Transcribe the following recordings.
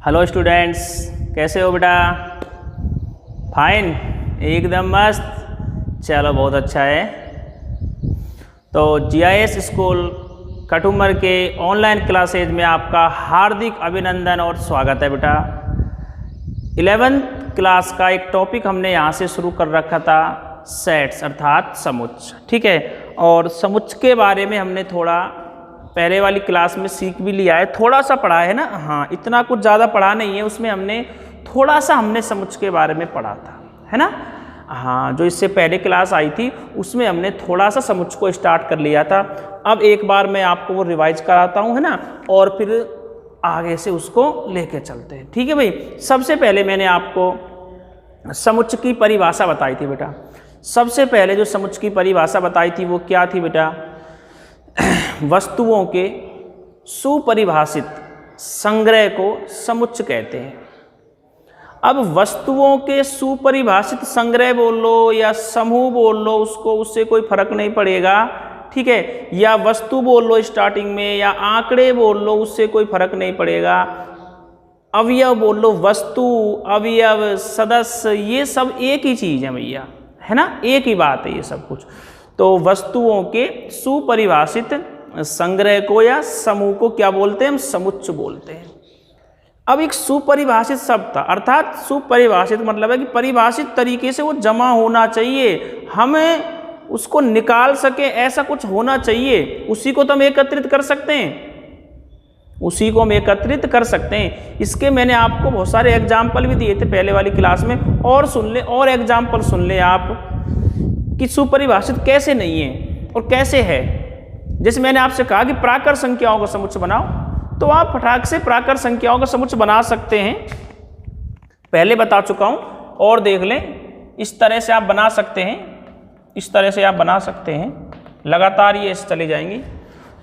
Hello students, कैसे हो बेटा? फाइन, एकदम मस्त। चलो बहुत अच्छा है। तो जीआईएस स्कूल कटुमर के ऑनलाइन क्लासेज में आपका हार्दिक अभिनंदन और स्वागत है बेटा। 11th क्लास का एक टॉपिक हमने यहाँ से शुरू कर रखा था, सेट्स अर्थात समुच्च। ठीक है, और समुच्च के बारे में हमने थोड़ा पहले वाली क्लास में सीख भी लिया है, थोड़ा सा पढ़ा है ना। हाँ, इतना कुछ ज़्यादा पढ़ा नहीं है, उसमें हमने थोड़ा सा समुच्च के बारे में पढ़ा था, है ना। हाँ, जो इससे पहले क्लास आई थी उसमें हमने थोड़ा सा समुच्च को स्टार्ट कर लिया था। अब एक बार मैं आपको वो रिवाइज कराता हूँ, है ना, और फिर आगे से उसको लेके चलते हैं। ठीक है भाई। सबसे पहले मैंने आपको समुच्च की परिभाषा बताई थी बेटा। सबसे पहले जो समुच्च की परिभाषा बताई थी वो क्या थी बेटा? वस्तुओं के सुपरिभाषित संग्रह को समुच्च कहते हैं। अब वस्तुओं के सुपरिभाषित संग्रह बोल लो या समूह बोल लो, उससे कोई फर्क नहीं पड़ेगा। ठीक है, या वस्तु बोल लो स्टार्टिंग में, या आंकड़े बोल लो, उससे कोई फर्क नहीं पड़ेगा। अवयव बोल लो, वस्तु, अवयव, सदस्य, ये सब एक ही चीज है भैया, है ना, एक ही बात है ये सब कुछ। तो वस्तुओं के सुपरिभाषित संग्रह को या समूह को क्या बोलते हैं? हम समुच्च बोलते हैं। अब एक सुपरिभाषित शब्द था, अर्थात सुपरिभाषित मतलब है कि परिभाषित तरीके से वो जमा होना चाहिए, हमें उसको निकाल सके, ऐसा कुछ होना चाहिए। उसी को तो हम एकत्रित कर सकते हैं, उसी को हम एकत्रित कर सकते हैं। इसके मैंने आपको बहुत सारे एग्जाम्पल भी दिए थे पहले वाली क्लास में, और सुन ले, और एग्जाम्पल सुन ले आप कि सुपरिभाषित कैसे नहीं है और कैसे है। जैसे मैंने आपसे कहा कि प्राकर संख्याओं का समुच्च बनाओ, तो आप फटाक से प्राकर संख्याओं का समुच्च बना सकते हैं। पहले बता चुका हूं, और देख लें। इस तरह से आप बना सकते हैं, इस तरह से आप बना सकते हैं, लगातार ये चले जाएंगी।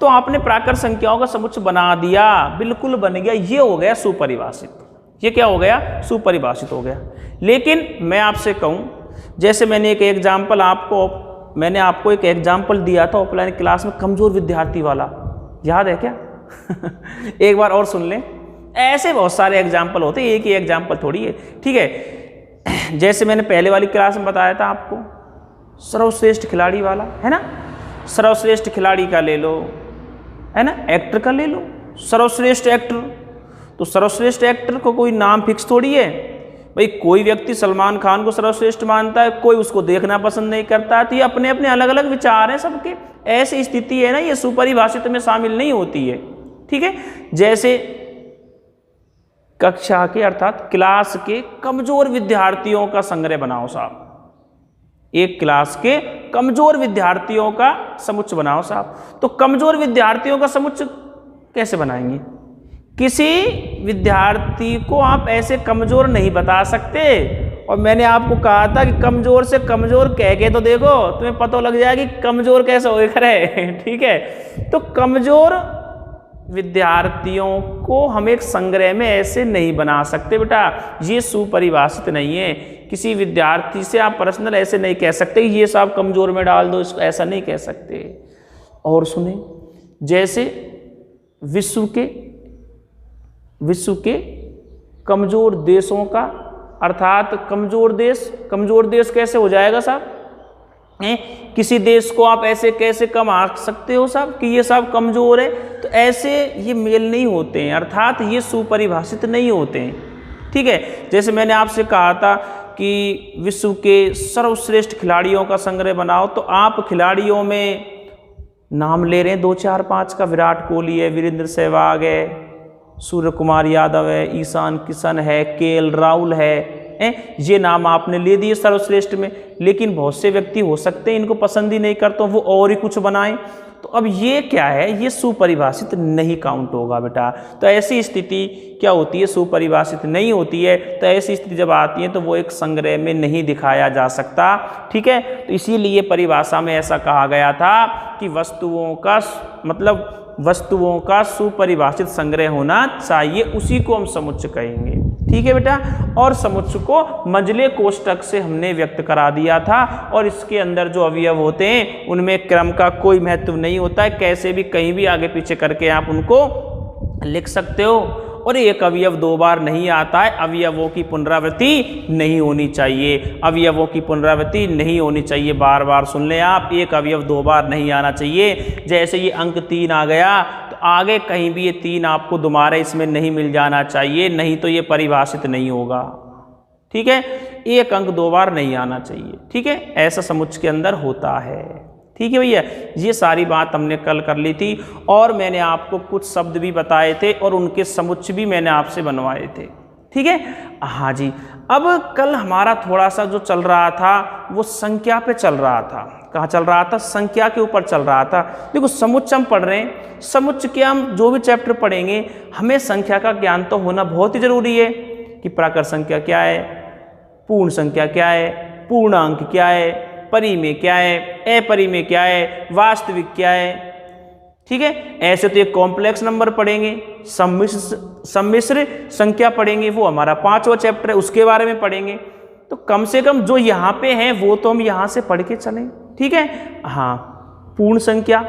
तो आपने प्राकर संख्याओं का समुच्च बना दिया, बिल्कुल बन गया, ये हो गया सुपरिभाषित। ये क्या हो गया? सुपरिभाषित हो गया। लेकिन मैं आपसे कहूं, जैसे मैंने एक एग्जाम्पल आपको एक एग्जाम्पल दिया था ऑफलाइन क्लास में, कमजोर विद्यार्थी वाला, याद है क्या? एक बार और सुन लें। ऐसे बहुत सारे एग्जाम्पल होते हैं, एक ही एग्जाम्पल थोड़ी है। ठीक है, जैसे मैंने पहले वाली क्लास में बताया था आपको, सर्वश्रेष्ठ खिलाड़ी वाला, है ना। सर्वश्रेष्ठ खिलाड़ी का ले लो, है ना, एक्टर का ले लो, सर्वश्रेष्ठ एक्टर। तो सर्वश्रेष्ठ एक्टर को कोई नाम फिक्स थोड़ी है भाई। कोई व्यक्ति सलमान खान को सर्वश्रेष्ठ मानता है, कोई उसको देखना पसंद नहीं करता। तो ये अपने अपने अलग अलग विचार हैं सबके। ऐसी स्थिति है ना, ये सुपरिभाषित में शामिल नहीं होती है। ठीक है, जैसे कक्षा के अर्थात क्लास के कमजोर विद्यार्थियों का संग्रह बनाओ साहब। एक क्लास के कमजोर विद्यार्थियों का समुच्च बनाओ साहब। तो कमजोर विद्यार्थियों का समुच्च कैसे बनाएंगे? किसी विद्यार्थी को आप ऐसे कमजोर नहीं बता सकते। और मैंने आपको कहा था कि कमजोर से कमजोर कह के तो देखो, तुम्हें पता लग जाएगा कि कमजोर कैसे होकर है। ठीक है, तो कमजोर विद्यार्थियों को हम एक संग्रह में ऐसे नहीं बना सकते बेटा, ये सुपरिभाषित नहीं है। किसी विद्यार्थी से आप पर्सनल ऐसे नहीं कह सकते ये सब कमजोर में डाल दो, इसको ऐसा नहीं कह सकते। और सुने, जैसे विश्व के कमजोर देशों का, अर्थात कमजोर देश कैसे हो जाएगा साहब? किसी देश को आप ऐसे कैसे कम आंक सकते हो साहब कि ये सब कमजोर है? तो ऐसे ये मेल नहीं होते हैं, अर्थात ये सुपरिभाषित नहीं होते हैं। ठीक है, जैसे मैंने आपसे कहा था कि विश्व के सर्वश्रेष्ठ खिलाड़ियों का संग्रह बनाओ, तो आप खिलाड़ियों में नाम ले रहे हैं 2 4 5 का। विराट कोहली है, वीरेंद्र सहवाग है, सूर्य कुमार यादव है, ईशान किशन है, केएल राहुल है, ये नाम आपने ले दिए सर्वश्रेष्ठ में। लेकिन बहुत से व्यक्ति हो सकते हैं इनको पसंद ही नहीं करते, वो और ही कुछ बनाएं। तो अब ये क्या है? ये सुपरिभाषित नहीं काउंट होगा बेटा। तो ऐसी स्थिति क्या होती है? सुपरिभाषित नहीं होती है। तो ऐसी स्थिति जब आती है तो वो एक संग्रह में नहीं दिखाया जा सकता। ठीक है, तो इसीलिए परिभाषा में ऐसा कहा गया था कि वस्तुओं का सुपरिभाषित संग्रह होना चाहिए, उसी को हम समुच्च कहेंगे। ठीक है बेटा, और समुच्च को मंझले कोष्ठक से हमने व्यक्त करा दिया था। और इसके अंदर जो अवयव होते हैं उनमें क्रम का कोई महत्व नहीं होता है, कैसे भी कहीं भी आगे पीछे करके आप उनको लिख सकते हो। और एक अवयव 2 बार नहीं आता है, अवयवों की पुनरावृत्ति नहीं होनी चाहिए, अवयवों की पुनरावृत्ति नहीं होनी चाहिए। बार बार सुन लें आप, एक अवयव 2 बार नहीं आना चाहिए। जैसे ये अंक 3 आ गया तो आगे कहीं भी ये 3 आपको दोबारा इसमें नहीं मिल जाना चाहिए, नहीं तो ये परिभाषित नहीं होगा। ठीक है, एक अंक 2 बार नहीं आना चाहिए। ठीक है, ऐसा समुच्चय के अंदर होता है। ठीक है भैया, ये सारी बात हमने कल कर ली थी और मैंने आपको कुछ शब्द भी बताए थे और उनके समुच्चय भी मैंने आपसे बनवाए थे। ठीक है, हाँ जी। अब कल हमारा थोड़ा सा जो चल रहा था वो संख्या पे चल रहा था। कहाँ चल रहा था? संख्या के ऊपर चल रहा था। देखो समुच्चय हम पढ़ रहे हैं, समुच्चय के हम जो भी चैप्टर पढ़ेंगे हमें संख्या का ज्ञान तो होना बहुत ही जरूरी है कि प्राकृत संख्या क्या है, पूर्ण संख्या क्या है, पूर्णांक क्या है, परिमेय क्या है, अपरिमेय क्या है, वास्तविक क्या है। ठीक है, ऐसे तो एक कॉम्प्लेक्स नंबर पढ़ेंगे, सम्मिश्र संख्या पढ़ेंगे, वो हमारा 5वां चैप्टर है, उसके बारे में पढ़ेंगे। तो कम से कम जो यहाँ पे हैं वो तो हम यहाँ से पढ़ के चलें। ठीक है, हाँ, पूर्ण संख्या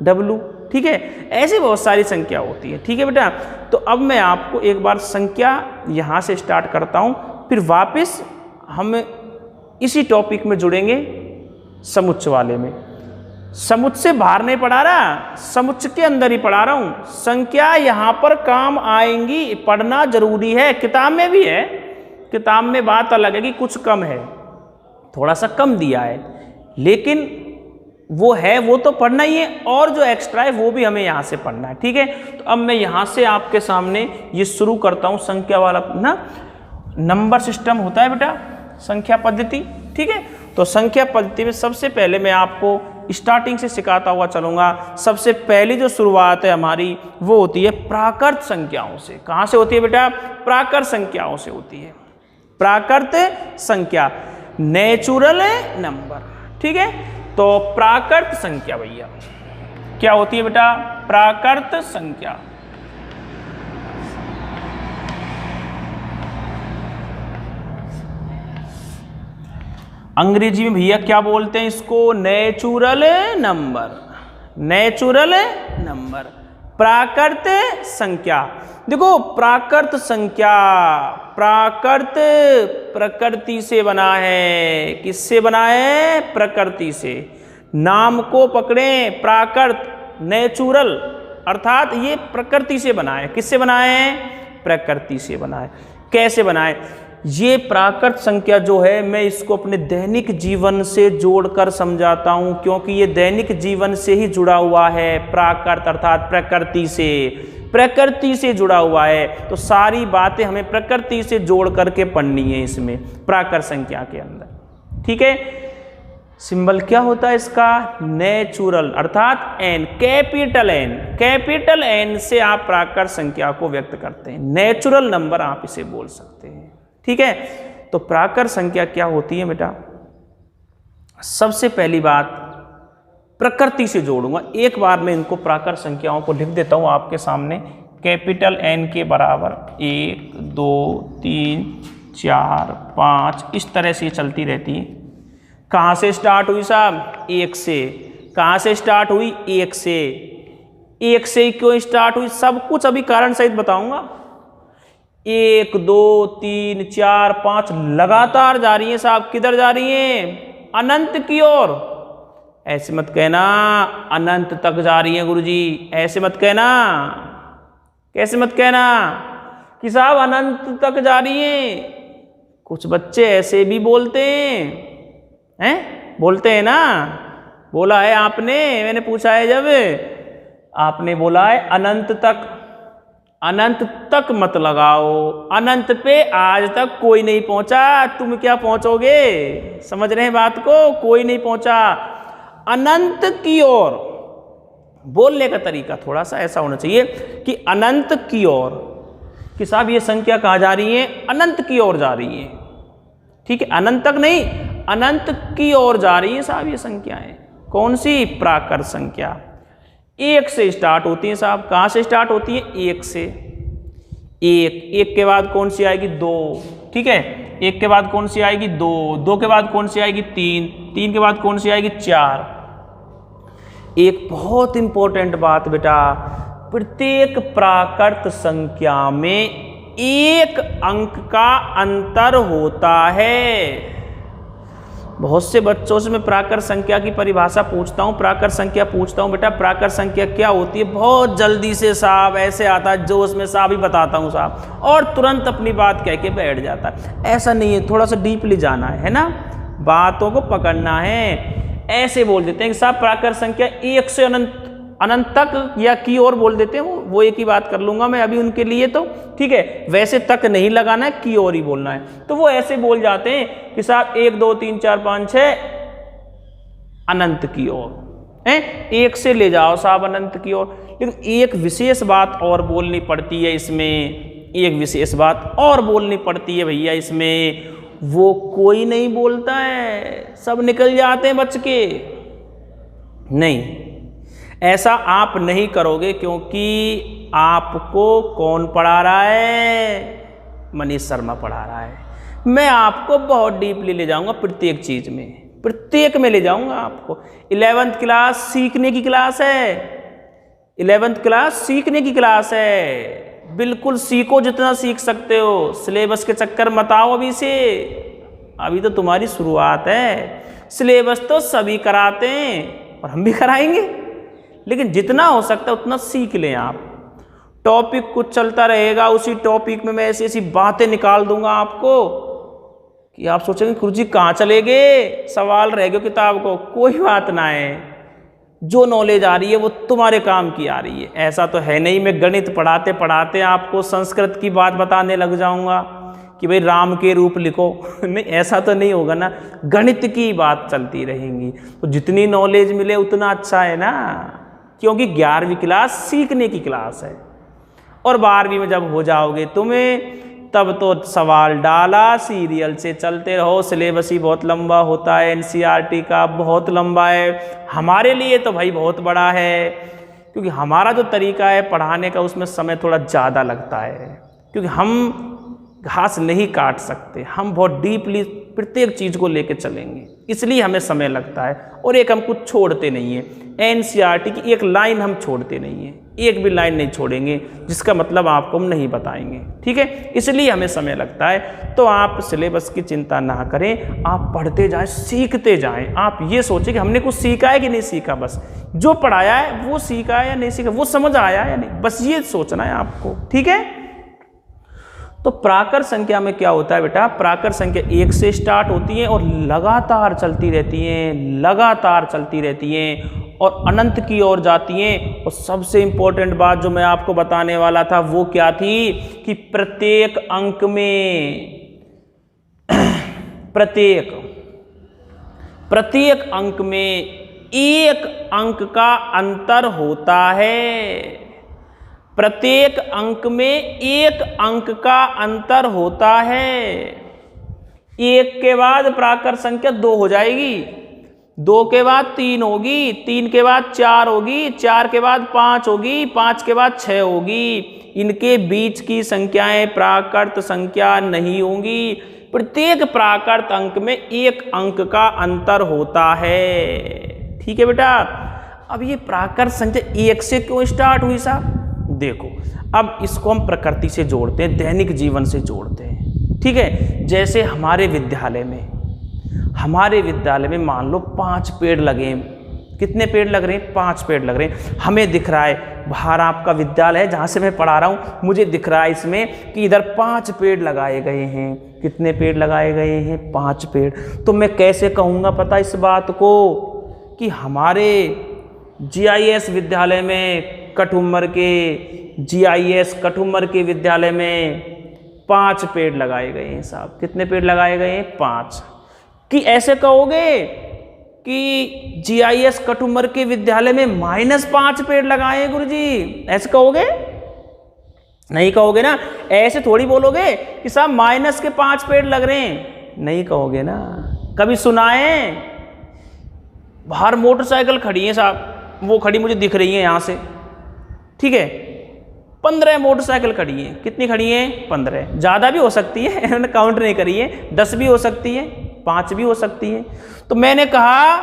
W। ठीक है, ऐसी बहुत सारी संख्या होती है। ठीक है बेटा, तो अब मैं आपको एक बार संख्या यहाँ से स्टार्ट करता हूँ, फिर वापस हम इसी टॉपिक में जुड़ेंगे समुच्चय वाले में। समुच्चय से बाहर नहीं पढ़ा रहा, समुच्चय के अंदर ही पढ़ा रहा हूँ। संख्या यहाँ पर काम आएंगी, पढ़ना जरूरी है। किताब में भी है, किताब में बात अलग है कि कुछ कम है, थोड़ा सा कम दिया है, लेकिन वो है वो तो पढ़ना ही है, और जो एक्स्ट्रा है वो भी हमें यहाँ से पढ़ना है। ठीक है, तो अब मैं यहाँ से आपके सामने ये शुरू करता हूँ संख्या वाला ना। नंबर सिस्टम होता है बेटा, संख्या पद्धति। ठीक है, तो संख्या पद्धति में सबसे पहले मैं आपको स्टार्टिंग से सिखाता हुआ चलूंगा। सबसे पहली जो शुरुआत है हमारी वो होती है प्राकृत संख्याओं से। कहाँ से होती है बेटा? प्राकृत संख्याओं से होती है। प्राकृत संख्या, नेचुरल नंबर। ठीक है, तो प्राकृत संख्या भैया क्या होती है बेटा? प्राकृत संख्या। अंग्रेजी में भैया क्या बोलते हैं इसको? Natural number. नेचुरल नंबर, प्राकृत संख्या। देखो प्राकृत संख्या, प्राकृत प्रकृति से बना है। किससे बना है? प्रकृति से। नाम को पकड़ें, प्राकृत, नेचुरल, अर्थात ये प्रकृति से बना है। किससे बना है? प्रकृति से बना है। कैसे बना है? ये प्राकृत संख्या जो है मैं इसको अपने दैनिक जीवन से जोड़कर समझाता हूँ, क्योंकि ये दैनिक जीवन से ही जुड़ा हुआ है। प्राकृत अर्थात प्रकृति से, प्रकृति से जुड़ा हुआ है, तो सारी बातें हमें प्रकृति से जोड़ करके पढ़नी है इसमें, प्राकृत संख्या के अंदर। ठीक है, सिंबल क्या होता है इसका? नेचुरल अर्थात N, capital N. Capital N से आप प्राकृत संख्या को व्यक्त करते हैं। नेचुरल नंबर आप इसे बोल सकते हैं। ठीक है, तो प्राकृत संख्या क्या होती है बेटा? सबसे पहली बात प्रकृति से जोड़ूंगा। एक बार मैं इनको प्राकृत संख्याओं को लिख देता हूं आपके सामने। कैपिटल एन के बराबर 1 2 3 4 5, इस तरह से चलती रहती है। कहाँ से स्टार्ट हुई साहब? 1 से। कहाँ से स्टार्ट हुई? 1 से। 1 से क्यों स्टार्ट हुई? सब कुछ अभी कारण सहित बताऊंगा। 1 2 3 4 5 लगातार जा रही है साहब। किधर जा रही है? अनंत की ओर। ऐसे मत कहना अनंत तक जा रही है गुरुजी, ऐसे मत कहना। कैसे मत कहना कि साहब अनंत तक जा रही है? कुछ बच्चे ऐसे भी बोलते हैं, बोलते हैं ना। बोला है आपने, मैंने पूछा है जब, आपने बोला है अनंत तक। अनंत तक मत लगाओ, अनंत पे आज तक कोई नहीं पहुंचा, तुम क्या पहुंचोगे? समझ रहे हैं बात को? कोई नहीं पहुंचा। अनंत की ओर बोलने का तरीका थोड़ा सा ऐसा होना चाहिए कि अनंत की ओर, कि साहब ये संख्या कहाँ जा रही है? अनंत की ओर जा रही है। ठीक है, अनंत तक नहीं, अनंत की ओर जा रही है साहब ये संख्याएं। कौन सी? प्राकृत संख्या। 1 से स्टार्ट होती है साहब। कहाँ से स्टार्ट होती है? 1 से। 1 के बाद कौन सी आएगी? 2। ठीक है, 1 के बाद कौन सी आएगी? 2। 2 के बाद कौन सी आएगी? 3। 3 के बाद कौन सी आएगी? 4। एक बहुत इंपॉर्टेंट बात बेटा, प्रत्येक प्राकृत संख्या में एक अंक का अंतर होता है। बहुत से बच्चों से मैं प्राकृत संख्या की परिभाषा पूछता हूँ, प्राकृत संख्या पूछता हूँ, बेटा प्राकृत संख्या क्या होती है, बहुत जल्दी से साहब ऐसे आता है जोश में साहब ही बताता हूँ साहब, और तुरंत अपनी बात कह के बैठ जाता है। ऐसा नहीं है, थोड़ा सा डीपली जाना है ना, बातों को पकड़ना है। ऐसे बोल देते हैं कि साहब प्राकृत संख्या एक से अनंत तक या की ओर बोल देते हैं, वो एक ही बात कर लूंगा मैं अभी उनके लिए, तो ठीक है, वैसे तक नहीं लगाना है, की ओर ही बोलना है। तो वो ऐसे बोल जाते हैं कि साहब 1 2 3 4 5 6 अनंत की ओर है, एक से ले जाओ साहब अनंत की ओर। लेकिन एक विशेष बात और बोलनी पड़ती है इसमें, एक विशेष बात और बोलनी पड़ती है भैया इसमें, वो कोई नहीं बोलता है, सब निकल जाते हैं बच के। नहीं, ऐसा आप नहीं करोगे, क्योंकि आपको कौन पढ़ा रहा है, मनीष शर्मा पढ़ा रहा है। मैं आपको बहुत डीपली ले जाऊंगा प्रत्येक चीज में, प्रत्येक में ले जाऊंगा आपको। 11th क्लास सीखने की क्लास है, 11th क्लास सीखने की क्लास है, बिल्कुल सीखो जितना सीख सकते हो, सिलेबस के चक्कर मत आओ अभी से, अभी तो तुम्हारी शुरुआत है। सिलेबस तो सभी कराते हैं और हम भी कराएंगे, लेकिन जितना हो सकता है उतना सीख लें आप। टॉपिक कुछ चलता रहेगा, उसी टॉपिक में मैं ऐसी ऐसी बातें निकाल दूंगा आपको कि आप सोचेंगे गुरुजी कहाँ चले गए, सवाल रह गए किताब को। कोई बात ना है, जो नॉलेज आ रही है वो तुम्हारे काम की आ रही है। ऐसा तो है नहीं मैं गणित पढ़ाते पढ़ाते आपको संस्कृत की बात बताने लग जाऊंगा कि भाई राम के रूप लिखो नहीं, ऐसा तो नहीं होगा ना, गणित की बात चलती रहेंगी। तो जितनी नॉलेज मिले उतना अच्छा है ना, क्योंकि 11वीं क्लास सीखने की क्लास है, और 12वीं में जब हो जाओगे तुम्हें, तब तो सवाल डाला सीरियल से चलते रहो। सिलेबस ही बहुत लंबा होता है, एनसीईआरटी का बहुत लंबा है, हमारे लिए तो भाई बहुत बड़ा है, क्योंकि हमारा जो तरीका है पढ़ाने का उसमें समय थोड़ा ज़्यादा लगता है, क्योंकि हम घास नहीं काट सकते, हम बहुत डीपली प्रत्येक चीज़ को लेकर चलेंगे, इसलिए हमें समय लगता है। और एक हम कुछ छोड़ते नहीं है, एनसीईआरटी की एक लाइन हम छोड़ते नहीं है, एक भी लाइन नहीं छोड़ेंगे, जिसका मतलब आपको हम नहीं बताएंगे, ठीक है, इसलिए हमें समय लगता है। तो आप सिलेबस की चिंता ना करें, आप पढ़ते जाएं, सीखते जाएं। आप ये सोचें कि हमने कुछ सीखा है कि नहीं सीखा, बस जो पढ़ाया है वो सीखा है या नहीं सीखा, वो समझ आया या नहीं, बस ये सोचना है आपको, ठीक है। तो प्राकृत संख्या में क्या होता है बेटा, प्राकृत संख्या 1 से स्टार्ट होती है और लगातार चलती रहती हैं, लगातार चलती रहती हैं और अनंत की ओर जाती हैं। और सबसे इंपॉर्टेंट बात जो मैं आपको बताने वाला था वो क्या थी कि प्रत्येक अंक में प्रत्येक अंक में एक अंक का अंतर होता है, प्रत्येक अंक में एक अंक का अंतर होता है। 1 के बाद प्राकृत संख्या 2 हो जाएगी, 2 के बाद 3 होगी, 3 के बाद 4 होगी, 4 के बाद 5 होगी, 5 के बाद 6 होगी। इनके बीच की संख्याएं प्राकृत संख्या नहीं होंगी। प्रत्येक प्राकृत अंक में एक अंक का अंतर होता है, ठीक है बेटा। अब ये प्राकृत संख्या 1 से क्यों स्टार्ट हुई साहब, देखो अब इसको हम प्रकृति से जोड़ते हैं, दैनिक जीवन से जोड़ते हैं, ठीक है। जैसे हमारे विद्यालय में मान लो 5 पेड़ लगे हैं, कितने पेड़ लग रहे हैं, 5 पेड़ लग रहे हैं। हमें दिख रहा है बाहर आपका विद्यालय है जहाँ से मैं पढ़ा रहा हूँ, मुझे दिख रहा है इसमें कि इधर 5 पेड़ लगाए गए हैं। कितने पेड़ लगाए गए हैं, 5 पेड़। तो मैं कैसे कहूँगा पता इस बात को कि हमारे GIS विद्यालय में कठुमर के GIS कठुमर के विद्यालय में 5 पेड़ लगाए गए हैं साहब। कितने पेड़ लगाए गए हैं, 5। कि ऐसे कहोगे कि GIS कठुमर के विद्यालय में -5 पेड़ लगाए हैं गुरुजी, ऐसे कहोगे, नहीं कहोगे ना। ऐसे थोड़ी बोलोगे कि साहब माइनस के 5 पेड़ लग रहे हैं, नहीं कहोगे ना। कभी सुनाए, बाहर मोटरसाइकिल खड़ी है साहब, वो खड़ी मुझे दिख रही है यहाँ से, ठीक है, 15 मोटरसाइकिल खड़ी है। कितनी खड़ी है, 15। ज़्यादा भी हो सकती है, इन्होंने काउंट नहीं करी है, 10 भी हो सकती है, 5 भी हो सकती है। तो मैंने कहा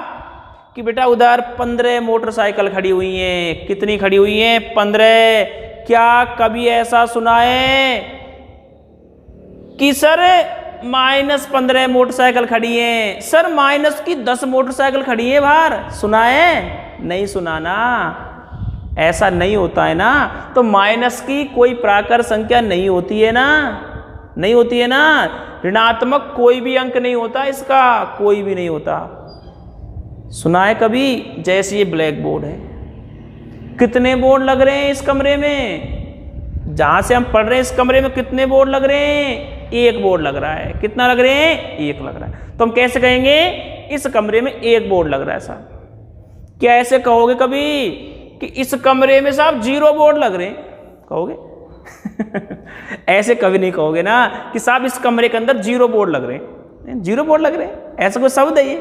कि बेटा उधर 15 मोटरसाइकिल खड़ी हुई हैं। कितनी खड़ी हुई हैं? 15। क्या कभी ऐसा सुना है कि सर -15 मोटरसाइकिल खड़ी हैं, सर -10 मोटरसाइकिल खड़ी हैं बाहर? सुना है? नहीं सुना ना। ऐसा नहीं होता है ना। तो माइनस की कोई प्राकृत संख्या नहीं होती है ना, नहीं होती है ना। ऋणात्मक कोई भी अंक नहीं होता इसका, कोई भी नहीं होता। सुना है कभी? जैसे ये ब्लैक बोर्ड है, कितने बोर्ड लग रहे हैं इस कमरे में? जहां से हम पढ़ रहे हैं इस कमरे में कितने बोर्ड लग रहे हैं? एक बोर्ड लग रहा है। कितना लग रहे हैं? एक लग रहा है। तो हम कैसे कहेंगे इस कमरे में एक बोर्ड लग रहा है साहब? क्या ऐसे कहोगे कभी कि इस कमरे में साहब 0 बोर्ड लग रहे हैं? कहोगे? ऐसे कभी नहीं कहोगे ना कि साहब इस कमरे के अंदर 0 बोर्ड लग रहे हैं, 0 बोर्ड लग रहे हैं। ऐसा कोई शब्द है ये?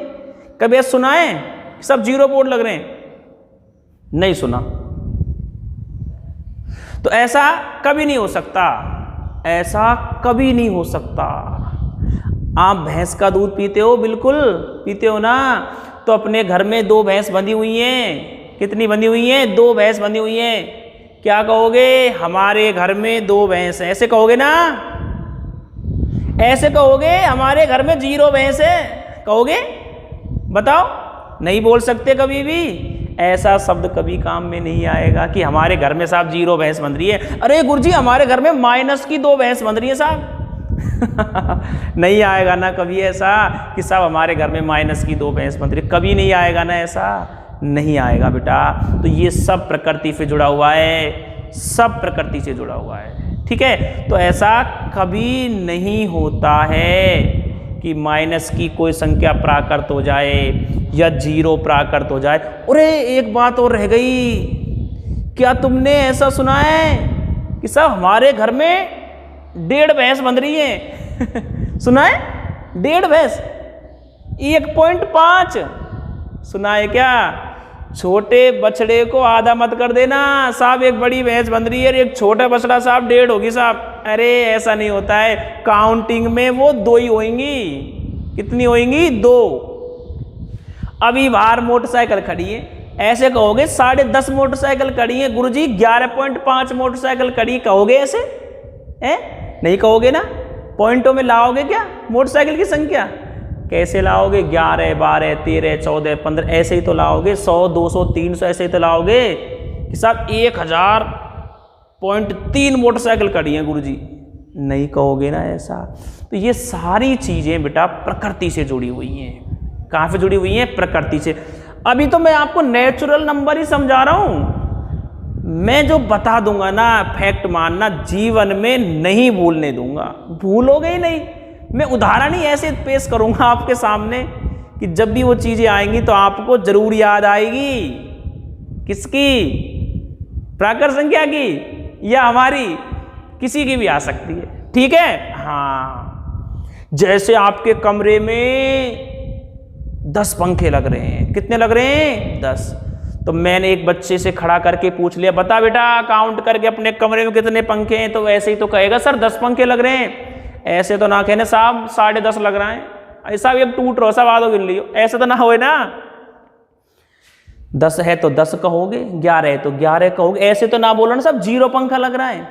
कभी ऐसा सुना है कि सब 0 बोर्ड लग रहे हैं? नहीं सुना। तो ऐसा कभी नहीं हो सकता, ऐसा कभी नहीं हो सकता। आप भैंस का दूध पीते हो? बिल्कुल पीते हो ना। तो अपने घर में 2 भैंस बंधी हुई हैं। कितनी बंधी हुई हैं? 2 भैंस बंधी हुई हैं। क्या कहोगे? हमारे घर में 2 भैंस है। ऐसे कहोगे ना? ऐसे कहोगे हमारे घर में 0 भैंस है? कहोगे? बताओ। नहीं बोल सकते कभी भी। ऐसा शब्द कभी काम में नहीं आएगा कि हमारे घर में साहब 0 भैंस बंध रही है। अरे गुरुजी हमारे घर में -2 भैंस बंध रही है साहब। नहीं आएगा ना कभी ऐसा कि साहब हमारे घर में -2 भैंस बंध रही है। कभी नहीं आएगा ना, ऐसा नहीं आएगा बेटा। तो ये सब प्रकृति से जुड़ा हुआ है, सब प्रकृति से जुड़ा हुआ है। ठीक है। तो ऐसा कभी नहीं होता है कि माइनस की कोई संख्या प्राकृत हो जाए या 0 प्राकृत हो जाए। अरे एक बात और रह गई, क्या तुमने ऐसा सुना है कि साहब हमारे घर में 1.5 भैंस बंध रही है? सुना है? 1.5 भैंस, 1.5 सुना है क्या? छोटे बछड़े को आधा मत कर देना साहब, एक बड़ी भैंस बंध रही है, एक छोटा बछड़ा साहब 1.5 होगी साहब। अरे ऐसा नहीं होता है, काउंटिंग में वो 2 ही होंगी। कितनी होंगी? 2। अभी बाहर मोटरसाइकिल खड़ी है, ऐसे कहोगे 10.5 मोटरसाइकिल खड़ी है। गुरुजी 11.5 मोटरसाइकिल खड़ी, कहोगे ऐसे? नहीं कहोगे ना। पॉइंटों में लाओगे क्या मोटरसाइकिल की संख्या? कैसे लाओगे? 11, 12, 13, 14, 15 ऐसे ही तो लाओगे। 100, 200, 300 ऐसे ही तो लाओगे कि साहब 1000.3 मोटरसाइकिल खड़ी हैं गुरुजी। नहीं कहोगे ना ऐसा। तो ये सारी चीजें बेटा प्रकृति से जुड़ी हुई हैं। कहाँ से जुड़ी हुई हैं? प्रकृति से। अभी तो मैं आपको नेचुरल नंबर ही समझा रहा हूं। मैं जो बता दूंगा ना, फैक्ट मानना, जीवन में नहीं भूलने दूंगा। भूलोगे ही नहीं। मैं उदाहरण ही ऐसे पेश करूंगा आपके सामने कि जब भी वो चीजें आएंगी तो आपको जरूर याद आएगी। किसकी? प्राकृत संख्या की या हमारी? किसी की भी आ सकती है। ठीक है। हाँ, जैसे आपके कमरे में 10 पंखे लग रहे हैं। कितने लग रहे हैं? 10। तो मैंने एक बच्चे से खड़ा करके पूछ लिया, बता बेटा काउंट करके अपने कमरे में कितने पंखे हैं? तो ऐसे ही तो कहेगा सर 10 पंखे लग रहे हैं। ऐसे तो ना कहने साहब 10.5 लग रहा है, ऐसा भी अब टूट रहा, सब आधो गिन लियो। ऐसे तो ना हो ना। 10 है तो 10 कहोगे, 11 है तो 11 कहोगे। ऐसे तो ना बोलो ना साहब 0 पंखा लग रहा है।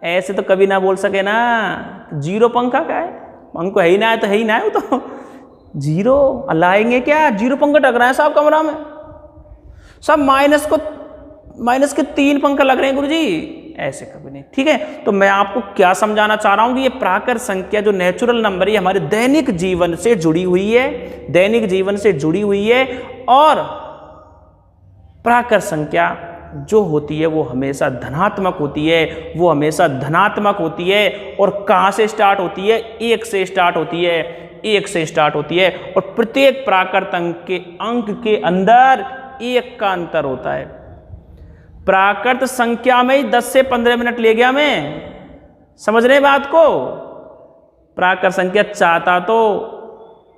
ऐसे तो कभी ना बोल सके ना। 0 पंखा क्या है? पंखा है ही ना है तो है ही ना है। वो तो 0 लाएंगे क्या? 0 पंखा टक रहा है साहब कमरा में। सब माइनस के 3 पंखा लग रहे हैं गुरुजी। ऐसे कभी नहीं। ठीक है। तो मैं आपको क्या समझाना चाह रहा हूं कि ये प्राकृत संख्या जो नेचुरल नंबर है हमारे दैनिक जीवन से जुड़ी हुई है, दैनिक जीवन से जुड़ी हुई है। और प्राकृत संख्या जो होती है वो हमेशा धनात्मक होती है, वो हमेशा धनात्मक होती है। और कहां से स्टार्ट होती है? 1 से स्टार्ट होती है, 1 से स्टार्ट होती है। और प्रत्येक प्राकृत अंक के अंदर 1 का अंतर होता है। प्राकृत संख्या में ही 10 से 15 मिनट ले गया मैं। समझ रहे बात को? प्राकृत संख्या चाहता तो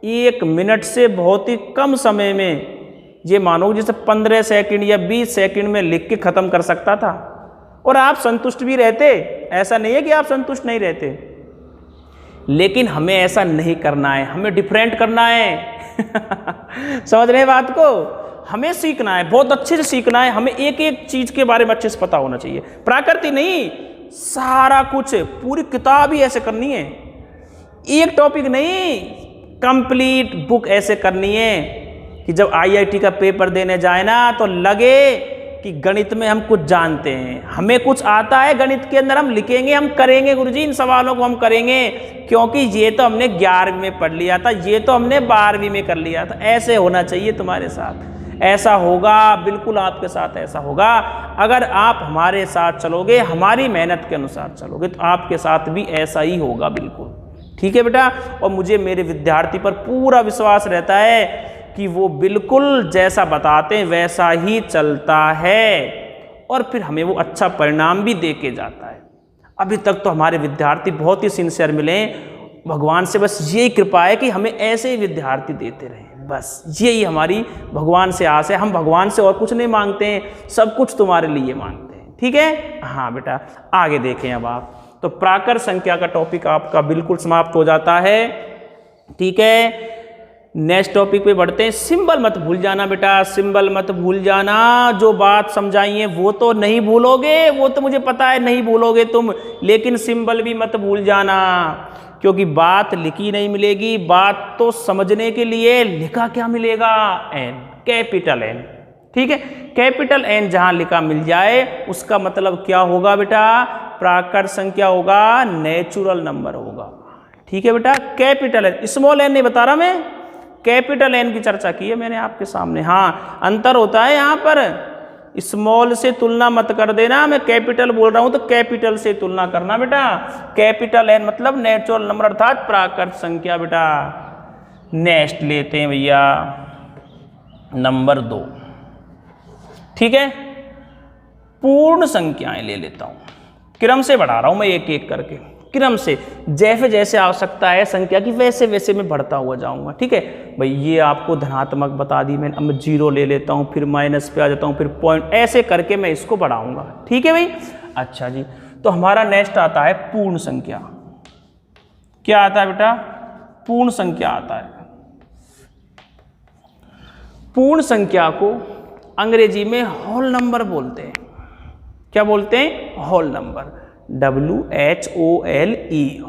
1 मिनट से बहुत ही कम समय में, ये मानो जैसे 15 सेकंड या 20 सेकंड में लिख के खत्म कर सकता था। और आप संतुष्ट भी रहते। ऐसा नहीं है कि आप संतुष्ट नहीं रहते, लेकिन हमें ऐसा नहीं करना है, हमें डिफरेंट करना है। समझ रहे बात को? हमें सीखना है, बहुत अच्छे से सीखना है, हमें एक एक चीज के बारे में अच्छे से पता होना चाहिए। प्राकृति नहीं, सारा कुछ, पूरी किताब ही ऐसे करनी है, एक टॉपिक नहीं, कंप्लीट बुक ऐसे करनी है कि जब आईआईटी का पेपर देने जाए ना तो लगे कि गणित में हम कुछ जानते हैं, हमें कुछ आता है गणित के अंदर, हम लिखेंगे, हम करेंगे गुरुजी, इन सवालों को हम करेंगे, क्योंकि ये तो हमने 11वीं में पढ़ लिया था, ये तो हमने 12वीं में कर लिया था। ऐसे होना चाहिए तुम्हारे साथ, ऐसा होगा, बिल्कुल आपके साथ ऐसा होगा। अगर आप हमारे साथ चलोगे, हमारी मेहनत के अनुसार चलोगे, तो आपके साथ भी ऐसा ही होगा, बिल्कुल। ठीक है बेटा, और मुझे मेरे विद्यार्थी पर पूरा विश्वास रहता है कि वो बिल्कुल जैसा बताते हैं वैसा ही चलता है, और फिर हमें वो अच्छा परिणाम भी दे के जाता है। अभी तक तो हमारे विद्यार्थी बहुत ही सिंसियर मिले, भगवान से बस यही कृपा है कि हमें ऐसे ही विद्यार्थी देते रहें, बस यही हमारी भगवान से आस है। हम भगवान से और कुछ नहीं मांगते हैं, सब कुछ तुम्हारे लिए मांगते हैं। ठीक है, हाँ बेटा, आगे देखें अब आप। तो प्राकृत संख्या का टॉपिक आपका बिल्कुल समाप्त हो जाता है। ठीक है, नेक्स्ट टॉपिक पे बढ़ते हैं। सिंबल मत भूल जाना बेटा, सिंबल मत भूल जाना। जो बात समझाई है वो तो नहीं भूलोगे, वो तो मुझे पता है नहीं भूलोगे तुम, लेकिन सिंबल भी मत भूल जाना, क्योंकि बात लिखी नहीं मिलेगी, बात तो समझने के लिए लिखा क्या मिलेगा, एन, कैपिटल एन। ठीक है, कैपिटल एन जहां लिखा मिल जाए उसका मतलब क्या होगा बेटा, प्राकृत संख्या होगा, नेचुरल नंबर होगा। ठीक है बेटा, कैपिटल एन, स्मॉल एन नहीं बता रहा मैं, कैपिटल एन की चर्चा की है मैंने आपके सामने। हाँ, अंतर होता है यहाँ पर, स्मॉल से तुलना मत कर देना, मैं कैपिटल बोल रहा हूँ तो कैपिटल से तुलना करना बेटा। कैपिटल एन मतलब नेचुरल नंबर अर्थात प्राकृत संख्या बेटा। नेक्स्ट लेते हैं भैया नंबर 2। ठीक है, पूर्ण संख्याएं ले लेता हूँ, क्रम से बढ़ा रहा हूँ मैं एक एक करके, क्रम से, जैसे जैसे आवश्यकता है संख्या की वैसे वैसे मैं बढ़ता हुआ जाऊंगा। ठीक है भाई, ये आपको धनात्मक बता दी मैंने, अब मैं 0 ले लेता हूँ, फिर माइनस पे आ जाता हूँ, फिर पॉइंट, ऐसे करके मैं इसको बढ़ाऊंगा। ठीक है भाई, अच्छा जी, तो हमारा नेक्स्ट आता है पूर्ण संख्या। क्या आता है बेटा, पूर्ण संख्या आता है। पूर्ण संख्या को अंग्रेजी में होल नंबर बोलते हैं। क्या बोलते हैं, whole number, WHOLE,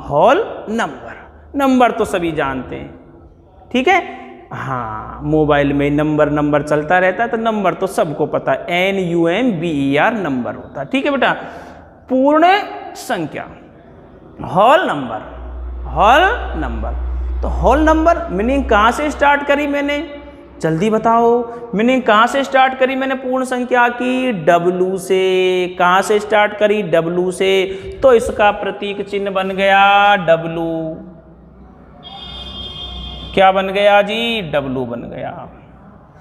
whole number. Number तो सभी जानते हैं, ठीक है, हाँ, मोबाइल में नंबर चलता रहता है तो नंबर तो सबको पता है, NUMBER नंबर होता है। ठीक है बेटा, पूर्ण संख्या, होल नंबर, होल नंबर। तो होल नंबर मीनिंग कहाँ से स्टार्ट करी मैंने, जल्दी बताओ, मीनिंग कहाँ से स्टार्ट करी मैंने पूर्ण संख्या की, W से। कहाँ से स्टार्ट करी, W से, तो इसका प्रतीक चिन्ह बन गया W। क्या बन गया जी, W बन गया,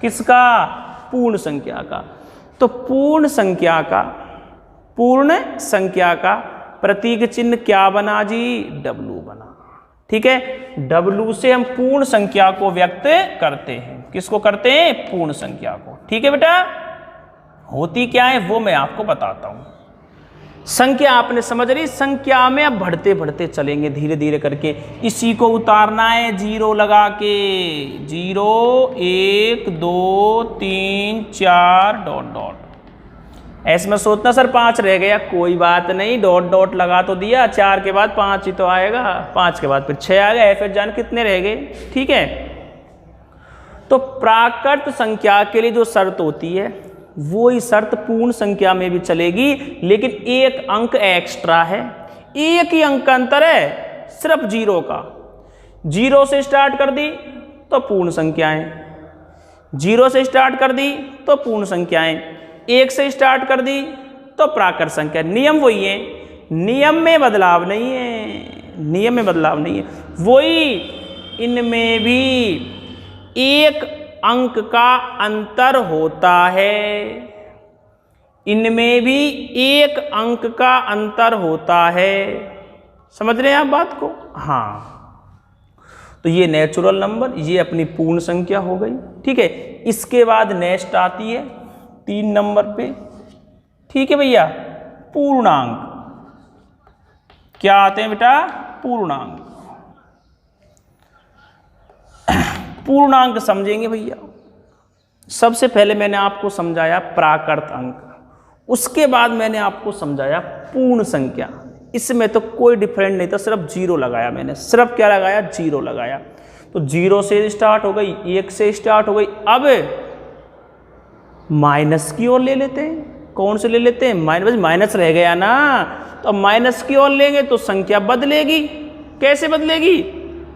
किसका, पूर्ण संख्या का। तो पूर्ण संख्या का प्रतीक चिन्ह क्या बना जी, W बना। ठीक है, W से हम पूर्ण संख्या को व्यक्त करते हैं। किसको करते हैं, पूर्ण संख्या को। ठीक है बेटा, होती क्या है वो मैं आपको बताता हूं। संख्या आपने समझ रही, संख्या में अब बढ़ते बढ़ते चलेंगे धीरे धीरे करके। इसी को उतारना है 0 लगा के, 0 1 2 3 4 डॉट डॉट। ऐसे में सोचना सर 5 रह गया, कोई बात नहीं, डॉट डॉट लगा तो दिया, 4 के बाद 5 ही तो आएगा, 5 के बाद फिर 6 आ गया, फिर जान कितने रह गए। ठीक है, तो प्राकृत संख्या के लिए जो शर्त होती है वो ही शर्त पूर्ण संख्या में भी चलेगी, लेकिन एक अंक एक्स्ट्रा है, एक ही अंक का अंतर है सिर्फ 0 का। 0 से स्टार्ट कर दी तो पूर्ण संख्याएं, 0 से स्टार्ट कर दी तो पूर्ण संख्याएं, 1 से स्टार्ट कर दी तो प्राकृत संख्या। नियम वही है, नियम में बदलाव नहीं है, नियम में बदलाव नहीं है, वही इनमें भी एक अंक का अंतर होता है, इनमें भी एक अंक का अंतर होता है। समझ रहे हैं आप बात को, हाँ। तो ये नेचुरल नंबर, ये अपनी पूर्ण संख्या हो गई। ठीक है, इसके बाद नेक्स्ट आती है 3 नंबर पे। ठीक है भैया, पूर्णांक। क्या आते हैं बेटा, पूर्णांक। पूर्णांक समझेंगे भैया, सबसे पहले मैंने आपको समझाया प्राकृत अंक, उसके बाद मैंने आपको समझाया पूर्ण संख्या। इसमें तो कोई डिफरेंट नहीं था, सिर्फ जीरो लगाया मैंने, सिर्फ क्या लगाया, जीरो लगाया। तो जीरो से स्टार्ट हो गई, एक से स्टार्ट हो गई। अब माइनस की ओर ले लेते हैं। कौन से ले लेते हैं, माइनस, माइनस रह गया ना, तो अब माइनस की ओर लेंगे तो संख्या बदलेगी। कैसे बदलेगी,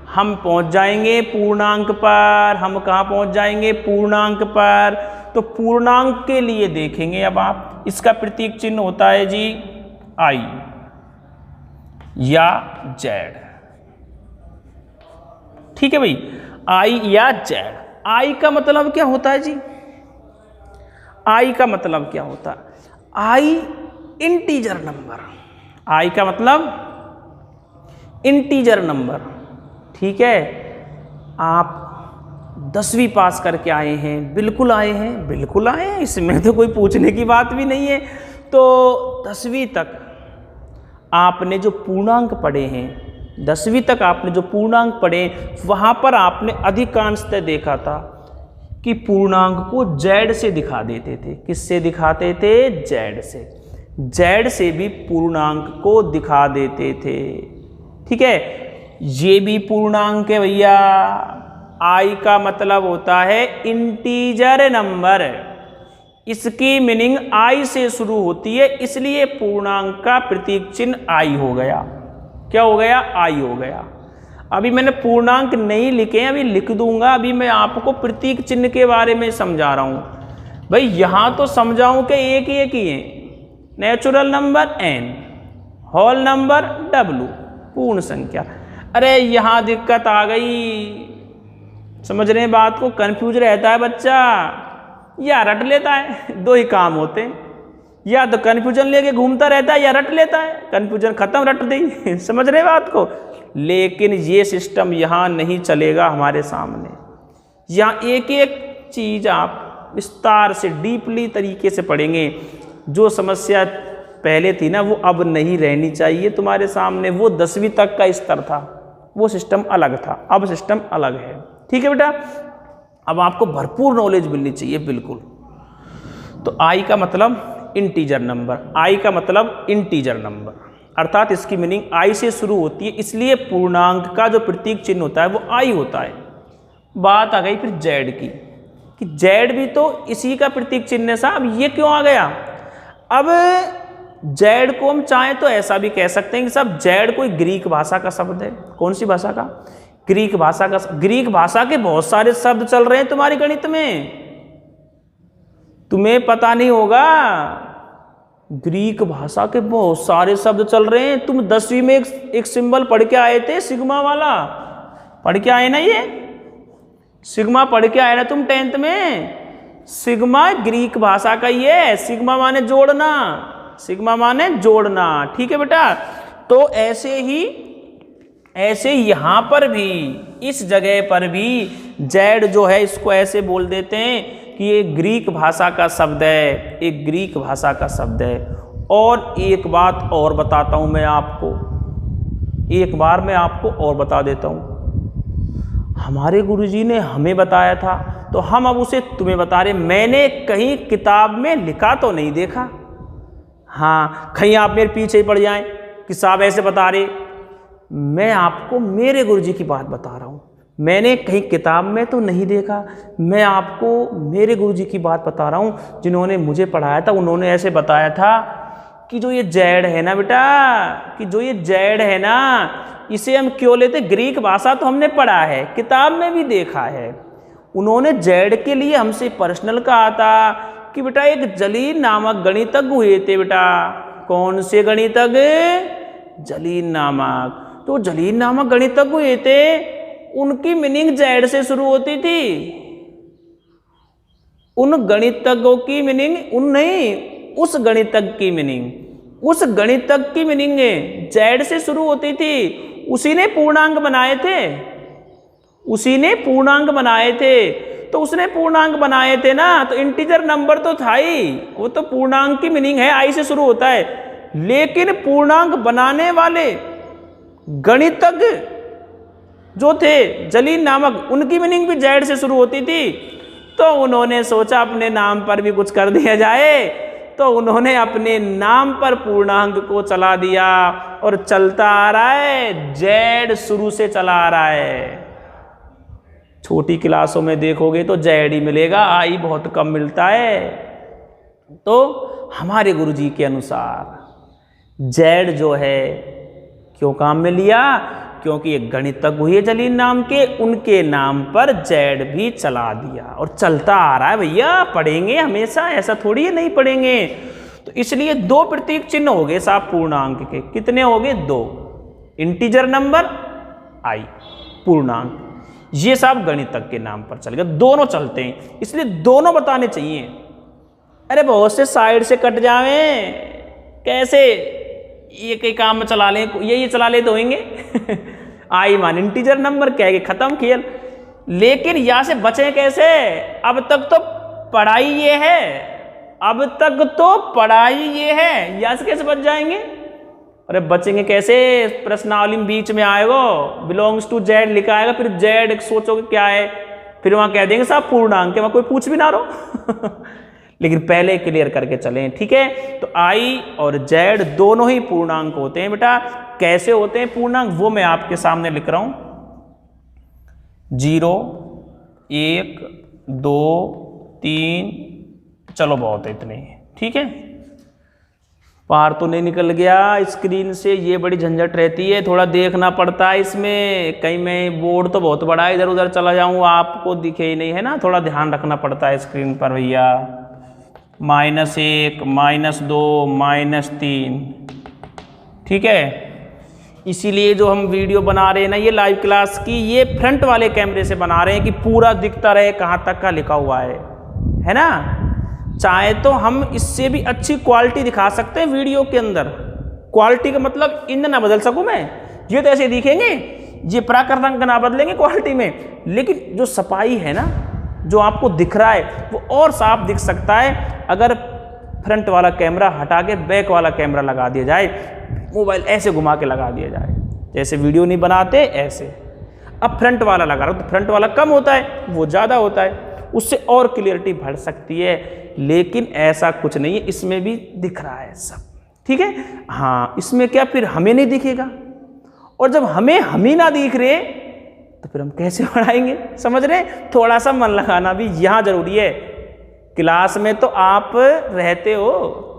हम पहुंच जाएंगे पूर्णांक पर। हम कहाँ पहुंच जाएंगे, पूर्णांक पर। तो पूर्णांक के लिए देखेंगे अब आप, इसका प्रतीक चिन्ह होता है जी आई या जेड। ठीक है भाई, आई या जेड। आई का मतलब क्या होता है जी, आई का मतलब क्या होता है, आई इंटीजर नंबर। आई का मतलब इंटीजर नंबर। ठीक है, आप 10वीं पास करके आए हैं, बिल्कुल आए हैं, बिल्कुल आए हैं, इसमें तो कोई पूछने की बात भी नहीं है। तो 10वीं तक आपने जो पूर्णांक पढ़े हैं, 10वीं तक आपने जो पूर्णांक पढ़े, वहाँ पर आपने अधिकांशतः देखा था कि पूर्णांक को जेड से दिखा देते थे। किससे दिखाते थे, जेड से। जेड से भी पूर्णांक को दिखा देते थे। ठीक है, ये भी पूर्णांक है भैया। आई का मतलब होता है इंटीजर नंबर, इसकी मीनिंग आई से शुरू होती है, इसलिए पूर्णांक का प्रतीक चिन्ह आई हो गया। क्या हो गया, आई हो गया। अभी मैंने पूर्णांक नहीं लिखे हैं, अभी लिख दूंगा। अभी मैं आपको प्रतीक चिन्ह के बारे में समझा रहा हूं भाई। यहां तो समझाऊं कि एक ही है, natural number n, whole number w, पूर्ण संख्या। अरे यहां दिक्कत आ गई, समझ रहे हैं बात को, कंफ्यूज रहता है बच्चा या रट लेता है। दो ही काम होते हैं, या तो कन्फ्यूजन लेके घूमता रहता है या रट लेता है। कन्फ्यूजन खत्म, रट दी। समझ रहे बात को। लेकिन ये सिस्टम यहाँ नहीं चलेगा हमारे सामने। यहाँ एक एक चीज आप विस्तार से डीपली तरीके से पढ़ेंगे। जो समस्या पहले थी ना, वो अब नहीं रहनी चाहिए तुम्हारे सामने। वो 10वीं तक का स्तर था, वो सिस्टम अलग था, अब सिस्टम अलग है। ठीक है बेटा, अब आपको भरपूर नॉलेज मिलनी चाहिए, बिल्कुल। तो आई का मतलब इंटीजर नंबर, आई का मतलब इंटीजर नंबर, अर्थात इसकी मीनिंग आई से शुरू होती है, इसलिए पूर्णांक का जो प्रतीक चिन्ह होता है वो आई होता है। बात आ गई फिर जेड की, कि जेड भी तो इसी का प्रतीक चिन्ह है साहब। ये क्यों आ गया, अब जेड को हम चाहें तो ऐसा भी कह सकते हैं कि साहब जेड कोई ग्रीक भाषा का शब्द है। कौन सी भाषा का, ग्रीक भाषा का। ग्रीक भाषा के बहुत सारे शब्द चल रहे हैं तुम्हारी गणित में, तुम्हें पता नहीं होगा। ग्रीक भाषा के बहुत सारे शब्द चल रहे हैं। तुम 10वीं में एक सिंबल पढ़ के आए थे, सिग्मा वाला, पढ़ के आए ना, ये सिग्मा पढ़ के आए ना तुम 10th में। सिग्मा ग्रीक भाषा का ही है, सिग्मा माने जोड़ना, सिग्मा माने जोड़ना। ठीक है बेटा, तो ऐसे ही यहां पर भी, इस जगह पर भी जेड जो है इसको ऐसे बोल देते हैं कि ये ग्रीक भाषा का शब्द है, एक ग्रीक भाषा का शब्द है। और एक बात और बताता हूं मैं आपको, एक बार मैं आपको और बता देता हूं। हमारे गुरुजी ने हमें बताया था, तो हम अब उसे तुम्हें बता रहे। मैंने कहीं किताब में लिखा तो नहीं देखा, हाँ कहीं आप मेरे पीछे ही पड़ जाएं कि साहब ऐसे बता रहे। मैं आपको मेरे गुरुजी की बात बता रहा हूं, मैंने कहीं किताब में तो नहीं देखा, मैं आपको मेरे गुरुजी की बात बता रहा हूं जिन्होंने मुझे पढ़ाया था। उन्होंने ऐसे बताया था कि जो ये जेड है ना बेटा, कि जो ये जेड है ना, इसे हम क्यों लेते, ग्रीक भाषा तो हमने पढ़ा है, किताब में भी देखा है। उन्होंने जेड के लिए हमसे पर्सनल कहा था कि बेटा एक जलीन नामक गणितज्ञ हुए थे बेटा। कौन से गणितज्ञ, जलीन नामक। तो जलीन नामक गणितज्ञ हुए थे, उनकी मीनिंग जेड से शुरू होती थी। उन गणितज्ञों की मीनिंग, उन नहीं, उस गणितज्ञ की मीनिंग, उस गणितज्ञ की मीनिंग जेड से शुरू होती थी। उसी ने पूर्णांक बनाए थे, उसी ने पूर्णांक बनाए थे। तो उसने पूर्णांक बनाए थे ना, तो इंटीजर नंबर तो था ही, वो तो पूर्णांक की मीनिंग है, आई से शुरू होता है। लेकिन पूर्णांक बनाने वाले गणितज्ञ जो थे जलीन नामक, उनकी मीनिंग भी जेड से शुरू होती थी। तो उन्होंने सोचा अपने नाम पर भी कुछ कर दिया जाए, तो उन्होंने अपने नाम पर पूर्णांक को चला दिया और चलता आ रहा है, जेड शुरू से चला आ रहा है। छोटी क्लासों में देखोगे तो जेड ही मिलेगा, आई बहुत कम मिलता है। तो हमारे गुरुजी के अनुसार जेड जो है क्यों काम में लिया, क्योंकि एक गणितज्ञ हुए जलील नाम के, उनके नाम पर जेड भी चला दिया और चलता आ रहा है। भैया पढ़ेंगे हमेशा, ऐसा थोड़ी है नहीं पढ़ेंगे। तो इसलिए दो प्रतीक चिन्ह हो गए साहब पूर्णांक के। कितने हो गए? दो। इंटीजर नंबर, आई पूर्णांक। ये साहब गणितज्ञ के नाम पर चल गया, दोनों चलते हैं, इसलिए दोनों बताने चाहिए। अरे बहुत से साइड से कट जावे, कैसे ये कई काम में चला लें, ये चला ले तो होंगे। आई मान इंटीजर नंबर कह के खत्म खेल। लेकिन यहां से बचे कैसे? अब तक तो पढ़ाई ये है, अब तक तो पढ़ाई ये है, यहां से कैसे बच जाएंगे? अरे बचेंगे कैसे? प्रश्नावली में बीच में आएगा बिलोंग्स टू जेड लिखा आएगा, फिर जेड सोचोगे क्या है, फिर वहां कह देंगे साहब पूर्णांक, वहां कोई पूछ भी ना रहो। लेकिन पहले क्लियर करके चलें, ठीक है? तो आई और जेड दोनों ही पूर्णांक होते हैं बेटा। कैसे होते हैं पूर्णांक वो मैं आपके सामने लिख रहा हूं। 0, 1, 2, 3, चलो बहुत है इतने, ठीक है? पार तो नहीं निकल गया स्क्रीन से, ये बड़ी झंझट रहती है, थोड़ा देखना पड़ता है इसमें। कहीं मैं बोर्ड तो बहुत बड़ा है, इधर उधर चला जाऊं आपको दिखे ही नहीं, है ना? थोड़ा ध्यान रखना पड़ता है स्क्रीन पर भैया। -1, -2, -3, ठीक है? इसीलिए जो हम वीडियो बना रहे हैं ना ये लाइव क्लास की, ये फ्रंट वाले कैमरे से बना रहे हैं कि पूरा दिखता रहे कहाँ तक का लिखा हुआ है ना? चाहे तो हम इससे भी अच्छी क्वालिटी दिखा सकते हैं वीडियो के अंदर। क्वालिटी का मतलब इन ना बदल सकूं मैं, ये तो ऐसे दिखेंगे, ये प्राकृतिक ना बदलेंगे क्वालिटी में, लेकिन जो सफाई है ना, जो आपको दिख रहा है वो और साफ दिख सकता है अगर फ्रंट वाला कैमरा हटा के बैक वाला कैमरा लगा दिया जाए, मोबाइल ऐसे घुमा के लगा दिया जाए, जैसे वीडियो नहीं बनाते ऐसे। अब फ्रंट वाला लगा रहा हूं तो फ्रंट वाला कम होता है, वो ज़्यादा होता है, उससे और क्लियरिटी बढ़ सकती है। लेकिन ऐसा कुछ नहीं है, इसमें भी दिख रहा है सब, ठीक है? हाँ, इसमें क्या फिर हमें नहीं दिखेगा, और जब हमें हम ही ना दिख रहे तो फिर हम कैसे पढ़ाएंगे? समझ रहे? थोड़ा सा मन लगाना भी यहाँ जरूरी है। क्लास में तो आप रहते हो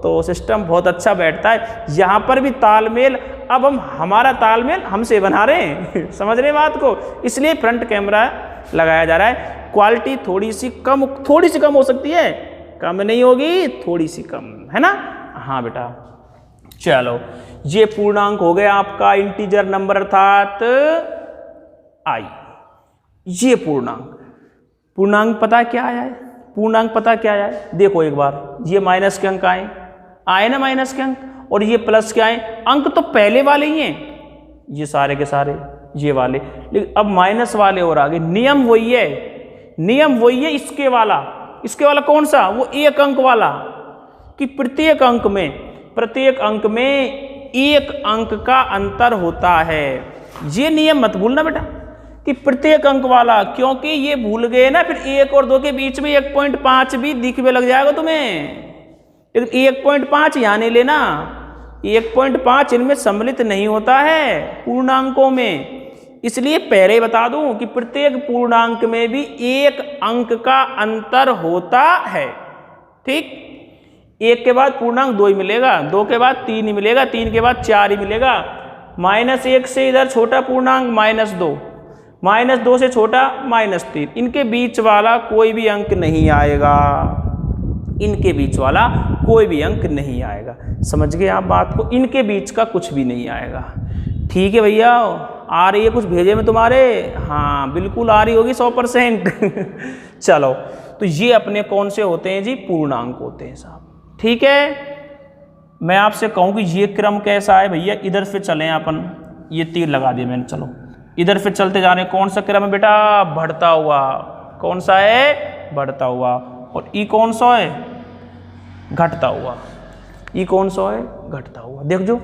तो सिस्टम बहुत अच्छा बैठता है, यहाँ पर भी तालमेल, अब हम हमारा तालमेल हमसे बना रहे हैं। समझ रहे बात को? इसलिए फ्रंट कैमरा लगाया जा रहा है। क्वालिटी थोड़ी सी कम हो सकती है, कम नहीं होगी, थोड़ी सी कम, है ना? हाँ बेटा, चलो ये पूर्णांक हो गया आपका इंटीजर नंबर अर्थात आई। ये पूर्णांक पता क्या आया है? पूर्णांक पता क्या आया है? देखो एक बार, ये माइनस के अंक आए ना, माइनस के अंक, और ये प्लस के आए। अंक तो पहले वाले ही हैं, ये सारे के सारे ये वाले, लेकिन अब माइनस वाले और आगे। नियम वही है इसके वाला कौन सा? वो एक अंक वाला, कि प्रत्येक अंक में एक अंक का अंतर होता है। ये नियम मत भूलना बेटा कि प्रत्येक अंक वाला, क्योंकि ये भूल गए ना फिर 1 और 2 के बीच में 1.5 भी दिखने लग जाएगा तुम्हें। 1.5 यहाँ नहीं लेना, 1.5 इनमें सम्मिलित नहीं होता है पूर्णांकों में। इसलिए पहले ही बता दूं कि प्रत्येक पूर्णांक में भी एक अंक का अंतर होता है, ठीक? 1 के बाद पूर्णांक 2 ही मिलेगा, 2 के बाद 3 ही मिलेगा, 3 के बाद 4 ही मिलेगा। -1 से इधर छोटा पूर्णांक -2, -2 से छोटा -3, इनके बीच वाला कोई भी अंक नहीं आएगा, इनके बीच वाला कोई भी अंक नहीं आएगा। समझ गए आप बात को? इनके बीच का कुछ भी नहीं आएगा, ठीक है भैया? आ रही है कुछ भेजे में तुम्हारे? हाँ बिल्कुल आ रही होगी 100%। चलो, तो ये अपने कौन से होते हैं जी? पूर्णांक होते हैं साहब, ठीक है? मैं आपसे कहूँ कि ये क्रम कैसा है भैया, इधर से चलें अपन, ये तीर लगा दिए मैंने, चलो इधर से चलते जा रहे हैं। कौन सा क्रम है बेटा? बढ़ता हुआ। कौन सा है? बढ़ता हुआ। और ई कौन सा है? घटता हुआ। ई कौन सा है? घटता हुआ। देख जो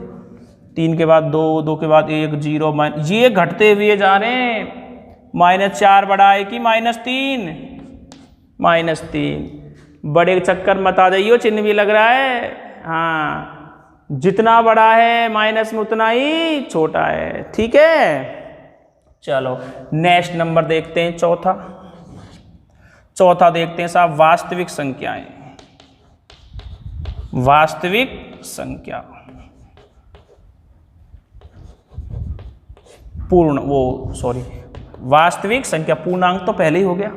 3 के बाद 2, 2 के बाद 1, 0, ये घटते हुए जा रहे हैं। -4 बढ़ा है कि -3? -3। बड़े चक्कर मत आ जाइयो, चिन्ह भी लग रहा है। हाँ, जितना बड़ा है माइनस में उतना ही छोटा है। ठीक है, चलो नेक्स्ट नंबर देखते हैं, चौथा देखते हैं साहब, वास्तविक संख्याएं। वास्तविक संख्या, वास्तविक संख्या, पूर्णांक तो पहले ही हो गया।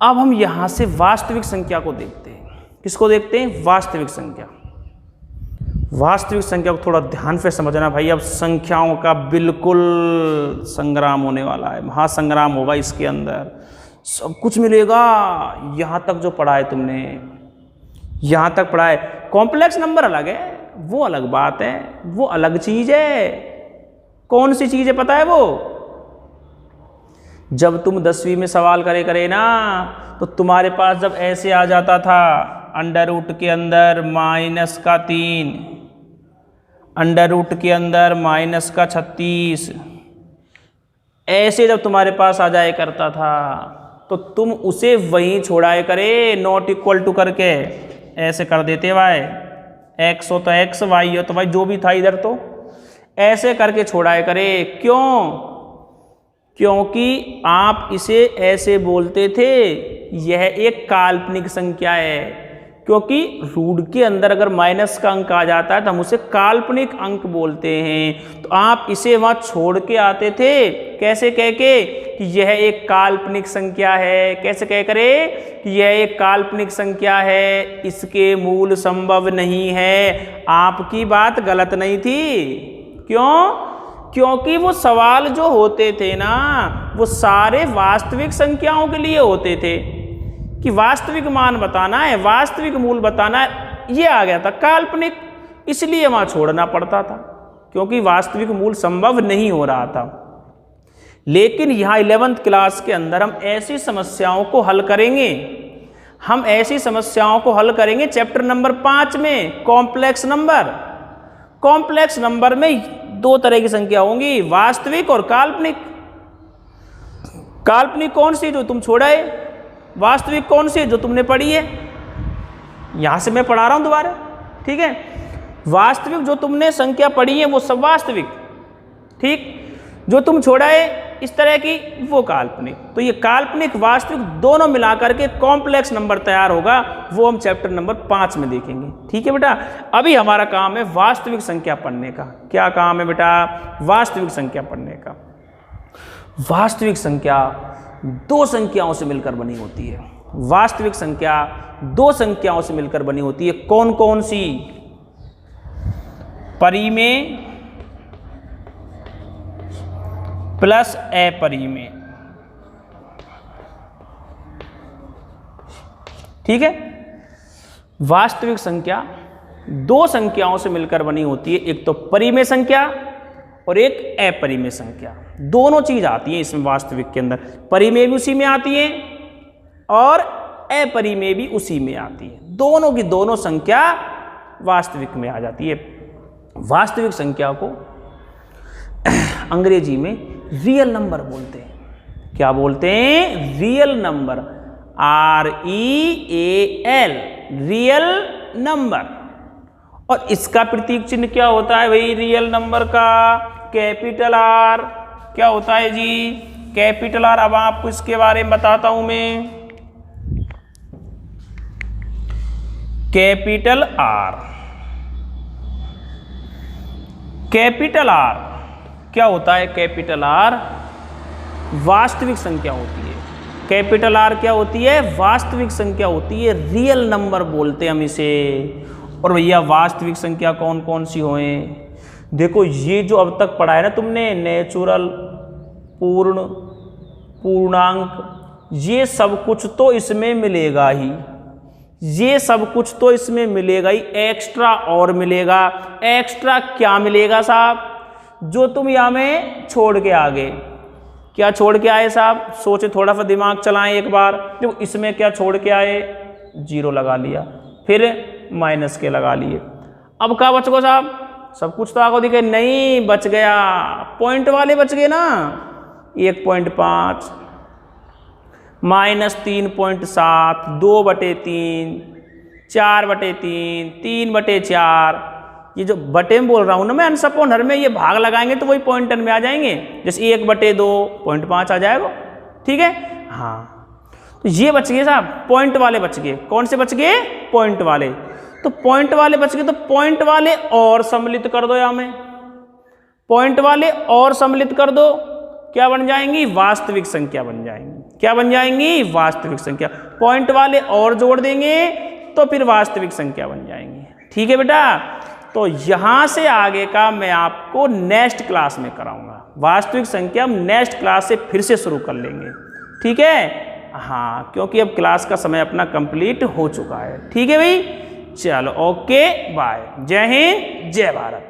अब हम यहां से वास्तविक संख्या को देखते हैं। किसको देखते हैं? वास्तविक संख्या। वास्तविक संख्या को थोड़ा ध्यान से समझना भाई। अब संख्याओं का बिल्कुल संग्राम होने वाला है, महासंग्राम होगा इसके अंदर, सब कुछ मिलेगा। यहाँ तक जो पढ़ा है तुमने, यहाँ तक पढ़ा है। कॉम्प्लेक्स नंबर अलग है, वो अलग बात है, वो अलग चीज है। कौन सी चीज है पता है वो? जब तुम 10वीं में सवाल करे ना, तो तुम्हारे पास जब ऐसे आ जाता था, अंडर रूट के अंदर -3, अंडर रूट के अंदर -36, ऐसे जब तुम्हारे पास आ जाए करता था, तो तुम उसे वहीं छोड़ाए करे, नॉट इक्वल टू करके ऐसे कर देते भाई। x हो तो x, y हो तो y, जो भी था इधर तो ऐसे करके छोड़ाए करे। क्यों? क्योंकि आप इसे ऐसे बोलते थे, यह एक काल्पनिक संख्या है। क्योंकि रूट के अंदर अगर माइनस का अंक आ जाता है तो हम उसे काल्पनिक अंक बोलते हैं। तो आप इसे वहाँ छोड़ के आते थे, कैसे कह के कि यह एक काल्पनिक संख्या है। कैसे कह करे कि यह एक काल्पनिक संख्या है, इसके मूल संभव नहीं है। आपकी बात गलत नहीं थी। क्यों? क्योंकि वो सवाल जो होते थे ना, वो सारे वास्तविक संख्याओं के लिए होते थे कि वास्तविक मान बताना है, वास्तविक मूल बताना है। ये आ गया था काल्पनिक, इसलिए वहाँ छोड़ना पड़ता था, क्योंकि वास्तविक मूल संभव नहीं हो रहा था। लेकिन यहाँ 11th क्लास के अंदर हम ऐसी समस्याओं को हल करेंगे, हम ऐसी समस्याओं को हल करेंगे चैप्टर नंबर 5 में, कॉम्प्लेक्स नंबर। कॉम्प्लेक्स नंबर में 2 तरह की संख्या होंगी, वास्तविक और काल्पनिक। काल्पनिक कौन सी जो तुम छोड़ाए, वास्तविक कौन सी जो तुमने पढ़ी है। यहां से मैं पढ़ा रहा हूं दोबारा, ठीक है। वास्तविक जो तुमने संख्या पढ़ी है वो सब वास्तविक, ठीक। जो तुम छोड़ाए इस तरह की वो काल्पनिक। तो ये काल्पनिक वास्तविक दोनों मिलाकर के कॉम्प्लेक्स नंबर तैयार होगा, वो हम चैप्टर नंबर 5 में देखेंगे, ठीक है बेटा। अभी हमारा काम है वास्तविक संख्या पढ़ने का। क्या काम है बेटा? वास्तविक संख्या पढ़ने का। वास्तविक संख्या 2 संख्याओं से मिलकर बनी होती है। वास्तविक संख्या 2 संख्याओं से मिलकर बनी होती है। कौन कौन सी? परिमेय प्लस अपरिमेय, ठीक है। वास्तविक संख्या 2 संख्याओं से मिलकर बनी होती है, एक तो परिमेय संख्या और एक अपरिमेय संख्या। दोनों चीज आती है इसमें वास्तविक के अंदर। परिमेय भी उसी में आती है और अपरिमेय भी उसी में आती है। दोनों की दोनों संख्या वास्तविक में आ जाती है। वास्तविक संख्या को अंग्रेजी में रियल नंबर बोलते हैं। क्या बोलते हैं? Real number, REAL, real number. और इसका प्रतीक चिन्ह क्या होता है भाई रियल नंबर का? Capital R। क्या होता है जी? Capital R। अब आपको इसके बारे में बताता हूं मैं। कैपिटल R, कैपिटल R क्या होता है? कैपिटल R वास्तविक संख्या होती है। कैपिटल R क्या होती है? वास्तविक संख्या होती है, रियल नंबर बोलते हैं हम इसे। और भैया वास्तविक संख्या कौन कौन सी होए? देखो ये जो अब तक पढ़ा है ना तुमने, नेचुरल, पूर्ण, पूर्णांक, ये सब कुछ तो इसमें मिलेगा ही, ये सब कुछ तो इसमें मिलेगा ही। एक्स्ट्रा और मिलेगा। एक्स्ट्रा क्या मिलेगा साहब? जो तुम यहाँ में छोड़ के आ गए। क्या छोड़ के आए साहब? सोचे, थोड़ा सा दिमाग चलाएं एक बार। देखो इसमें क्या छोड़ के आए? 0 लगा लिया, फिर माइनस के लगा लिए। अब क्या बच गो साहब? सब कुछ तो आपको दिखे नहीं, बच गया पॉइंट वाले बच गए ना। 1.5 -3.7, 2/3, 4/3, 3/4। ये जो बटे में बोल रहा हूँ ना मैं, अंश अपॉन हर में ये भाग लगाएंगे तो वही पॉइंट में आ जाएंगे। जैसे 1/2 0.5 आ जाएगा। ठीक है, हाँ। तो ये बच गए साहब, पॉइंट वाले बच गए। कौन से बच गए? पॉइंट वाले। तो पॉइंट वाले बच गए, तो पॉइंट वाले और सम्मिलित कर दो यहां में, पॉइंट वाले और सम्मिलित कर दो, क्या बन जाएंगी? वास्तविक संख्या बन जाएंगी। क्या बन जाएंगी? वास्तविक संख्या। पॉइंट वाले और जोड़ देंगे तो फिर वास्तविक संख्या बन जाएंगी। ठीक है बेटा, तो यहां से आगे का मैं आपको नेक्स्ट क्लास में कराऊंगा। वास्तविक संख्या हम नेक्स्ट क्लास से फिर से शुरू कर लेंगे। ठीक है, हाँ, क्योंकि अब क्लास का समय अपना कंप्लीट हो चुका है। ठीक है भाई, चलो ओके बाय। जय हिंद, जय भारत।